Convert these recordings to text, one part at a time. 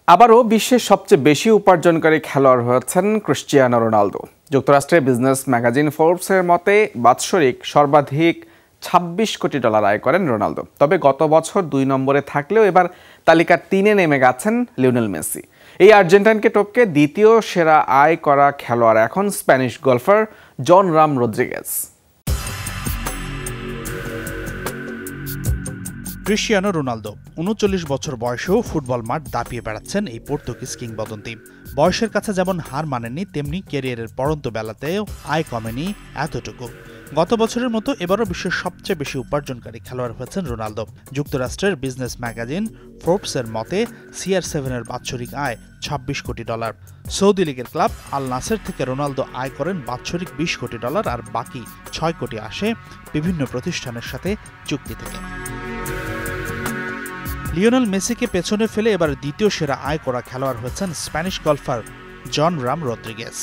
আবারও বিশ্বের সবচেয়ে বেশি উপার্জনকারী খেলোয়াড় হয়েছেন ক্রিস্টিয়ানো রোনালদো। যুক্তরাষ্ট্রের বিজনেস ম্যাগাজিন ফোর্বসের মতে বাৎসরিক সর্বাধিক $26 কোটি আয় করেন রোনালদো। তবে গত বছর 2 নম্বরে থাকলেও এবার তালিকার 3-এ নেমে গেছেন লিওনেল মেসি। এই আর্জেন্টাইনকে টপকে দ্বিতীয় সেরা আয় করা খেলোয়াড় এখন স্প্যানিশ গলফার জন রাম রদ্রিগেজ। ক্রিস্টিয়ানো রোনালদো 39 বছর বয়সেও ফুটবল মাঠ দাপিয়ে বেড়াচ্ছেন এই পর্তুগিজ কিংবদন্তি। বয়সের কাছে যেমন হার মানেননি, তেমনি ক্যারিয়ারের পড়ন্ত বেলাতেও আয় কমেনি এতটুকু। গত বছরের মতো এবারও বিশ্বের সবচেয়ে বেশি উপার্জনকারী খেলোয়াড় হয়েছেন রোনালদো। যুক্তরাষ্ট্রের বিজনেস ম্যাগাজিন ফোর্বসের মতে CR7-এর বাৎসরিক আয় $26 কোটি। সৌদি লীগের ক্লাব আল নাসের থেকে রোনালদো আয় করেন বাৎসরিক $20 কোটি, আর বাকি $6 কোটি আসে বিভিন্ন প্রতিষ্ঠানের সাথে চুক্তি থেকে। লিওনেল মেসিকে পেছনে ফেলে এবার দ্বিতীয় সেরা আয় করা খেলোয়াড় হয়েছেন স্প্যানিশ গলফার জন রাম রদ্রিগেজ।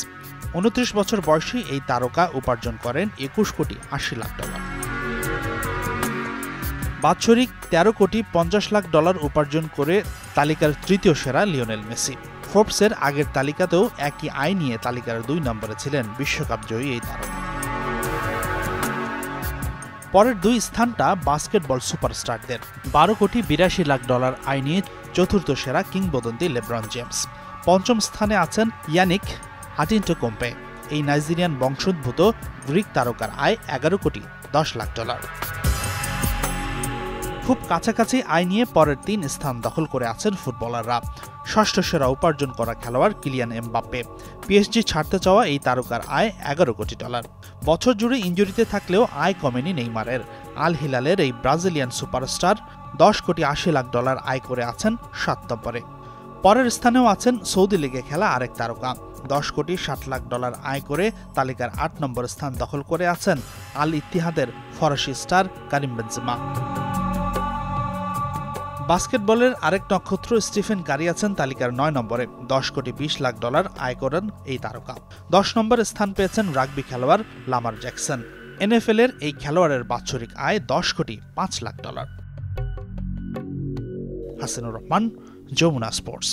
29 বছর বয়সী এই তারকা উপার্জন করেন $21 কোটি 80 লাখ। বাৎসরিক $13 কোটি 50 লাখ উপার্জন করে তালিকার তৃতীয় সেরা লিওনেল মেসি। ফোর্বসের আগের তালিকাতেও একই আয় নিয়ে তালিকার 2 নম্বরে ছিলেন বিশ্বকাপ জয়ী এই তারকা। পরের 2 স্থানটা বাস্কেটবল সুপারস্টারদের। $12 কোটি 82 লাখ আয় নিয়ে চতুর্থ সেরা কিংবদন্তি লেব্রন জেমস। পঞ্চম স্থানে আছেন ইয়ানিক আন্টিটোকোম্পে। এই নাইজেরিয়ান বংশোদ্ভূত গ্রিক তারকার আয় $11 কোটি 10 লাখ। খুব কাছাকাছি আয় নিয়ে পরের 3 স্থান দখল করে আছেন ফুটবলাররা। ষষ্ঠ সেরা উপার্জন করা খেলোয়াড় কিলিয়ান এমবাপ্পে। পিএসজি ছাড়তে চাওয়া এই তারকার আয় $11 কোটি। বছর জুড়ে ইনজুরিতে থাকলেও আয় কমেনি নেইমারের। আল হিলালের এই ব্রাজিলিয়ান সুপারস্টার $10 কোটি 80 লাখ আয় করে আছেন 7 নম্বরে। পরের স্থানেও আছেন সৌদি লীগে খেলা আরেক তারকা। $10 কোটি 60 লাখ আয় করে তালিকার 8 নম্বর স্থান দখল করে আছেন আল ইত্তিহাদের ফরাসি স্টার কারিম বেনজেমা। বাস্কেটবলের আরেক নক্ষত্র স্টিফেন কারি আছেন তালিকার 9 নম্বরে। $10 কোটি 20 লাখ আয় করেন এই তারকা। 10 নম্বরে স্থান পেয়েছেন রাগবি খেলোয়াড় লামার জ্যাকসন। NFL-এর এই খেলোয়াড়ের বাৎসরিক আয় $10 কোটি 5 লাখ। হাসানুর রহমান, যমুনা স্পোর্টস।